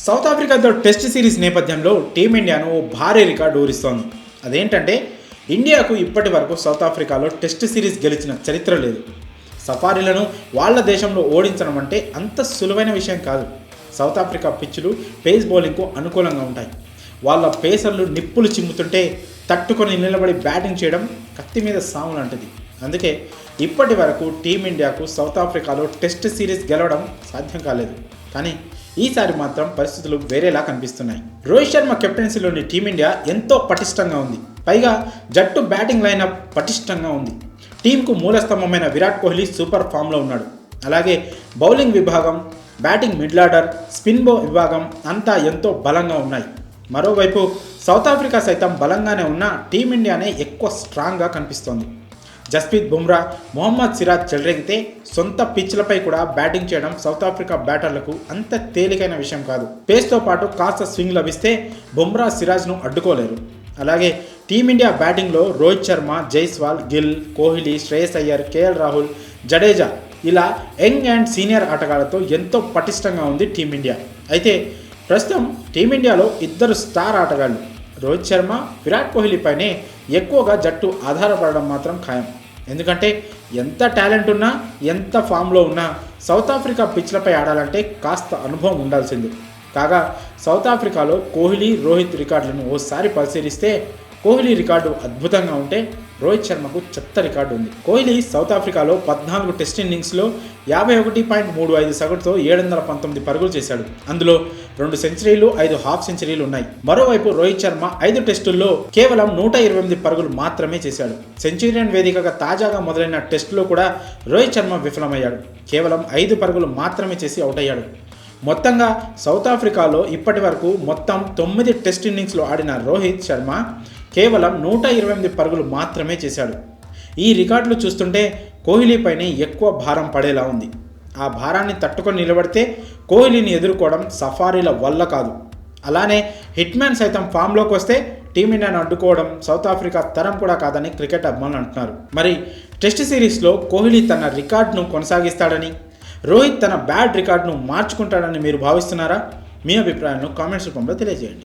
South ఆఫ్రికాతో test series నేపథ్యంలో టీమిండియాను ఓ భారీ record ఊరిస్తోంది. అదేంటంటే ఇండియాకు ఇప్పటి వరకు సౌత్ ఆఫ్రికాలో టెస్ట్ సిరీస్ గెలిచిన చరిత్ర లేదు. సఫారీలను వాళ్ళ దేశంలో ఓడించడం అంటే అంత సులువైన విషయం కాదు. సౌత్ ఆఫ్రికా పిచ్చులు పేస్ బౌలింగ్కు అనుకూలంగా ఉంటాయి. వాళ్ళ పేసర్లు నిప్పులు చిమ్ముతుంటే తట్టుకొని నిలబడి బ్యాటింగ్ చేయడం కత్తి మీద సాము లాంటిది. అందుకే ఇప్పటి వరకు టీమిండియాకు సౌత్ ఆఫ్రికాలో టెస్ట్ సిరీస్ గెలవడం సాధ్యం కాలేదు. కానీ ఈసారి మాత్రం పరిస్థితులు వేరేలా కనిపిస్తున్నాయి. రోహిత్ శర్మ కెప్టెన్సీలోని టీమిండియా ఎంతో పటిష్టంగా ఉంది. పైగా జట్టు బ్యాటింగ్ లైనప్ పటిష్టంగా ఉంది. టీంకు మూలస్తంభమైన విరాట్ కోహ్లీ సూపర్ ఫామ్లో ఉన్నాడు. అలాగే బౌలింగ్ విభాగం, బ్యాటింగ్ మిడిల్ ఆర్డర్, స్పిన్ విభాగం అంతా ఎంతో బలంగా ఉన్నాయి. మరోవైపు సౌత్ ఆఫ్రికా సైతం బలంగానే ఉన్న టీమిండియానే ఎక్కువ స్ట్రాంగ్గా కనిపిస్తోంది. జస్ప్రీత్ బుమ్రా, మొహమ్మద్ సిరాజ్ చెలరేగితే సొంత పిచ్లపై కూడా బ్యాటింగ్ చేయడం సౌత్ ఆఫ్రికా బ్యాటర్లకు అంత తేలికైన విషయం కాదు. పేస్తో పాటు కాస్త స్వింగ్ లభిస్తే బుమ్రా, సిరాజ్ను అడ్డుకోలేరు. అలాగే టీమిండియా బ్యాటింగ్లో రోహిత్ శర్మ, జైస్వాల్, గిల్, కోహ్లీ, శ్రేయస్ అయ్యర్, కేఎల్ రాహుల్, జడేజా ఇలా యంగ్ అండ్ సీనియర్ ఆటగాళ్లతో ఎంతో పటిష్టంగా ఉంది టీమిండియా. అయితే ప్రస్తుతం టీమిండియాలో ఇద్దరు స్టార్ ఆటగాళ్లు రోహిత్ శర్మ, విరాట్ కోహ్లీపైనే ఎక్కువగా జట్టు ఆధారపడడం మాత్రం ఖాయం. ఎందుకంటే ఎంత టాలెంట్ ఉన్నా, ఎంత ఫామ్లో ఉన్నా సౌత్ ఆఫ్రికా పిచ్లపై ఆడాలంటే కాస్త అనుభవం ఉండాల్సింది. కాగా సౌత్ ఆఫ్రికాలో కోహ్లీ, రోహిత్ రికార్డులను ఓసారి పరిశీలిస్తే కోహ్లీ రికార్డు అద్భుతంగా ఉంటే రోహిత్ శర్మకు చెత్త రికార్డు ఉంది. కోహ్లీ సౌత్ ఆఫ్రికాలో 14 టెస్ట్ ఇన్నింగ్స్లో 51.35 సగటుతో 719 పరుగులు చేశాడు. అందులో 2 సెంచరీలు, 5 హాఫ్ సెంచరీలు ఉన్నాయి. మరోవైపు రోహిత్ శర్మ 5 టెస్టుల్లో కేవలం 128 పరుగులు మాత్రమే చేశాడు. సెంచురియన్ వేదికగా తాజాగా మొదలైన టెస్టులో కూడా రోహిత్ శర్మ విఫలమయ్యాడు. కేవలం 5 పరుగులు మాత్రమే చేసి అవుట్ అయ్యాడు. మొత్తంగా సౌత్ ఆఫ్రికాలో ఇప్పటి వరకు మొత్తం 9 టెస్ట్ ఇన్నింగ్స్లో ఆడిన రోహిత్ శర్మ కేవలం 128 పరుగులు మాత్రమే చేశాడు. ఈ రికార్డులు చూస్తుంటే కోహ్లీపైనే ఎక్కువ భారం పడేలా ఉంది. ఆ భారాన్ని తట్టుకొని నిలబడితే కోహ్లీని ఎదుర్కోవడం సఫారీల వల్ల కాదు. అలానే హిట్మ్యాన్ సైతం ఫామ్లోకి వస్తే టీమిండియాను అడ్డుకోవడం సౌత్ ఆఫ్రికా తరం కూడా కాదని క్రికెట్ అభిమానులు అంటున్నారు. మరి టెస్ట్ సిరీస్లో కోహ్లీ తన రికార్డును కొనసాగిస్తాడని, రోహిత్ తన బ్యాడ్ రికార్డును మార్చుకుంటాడని మీరు భావిస్తున్నారా? మీ అభిప్రాయాలను కామెంట్స్ రూపంలో తెలియజేయండి.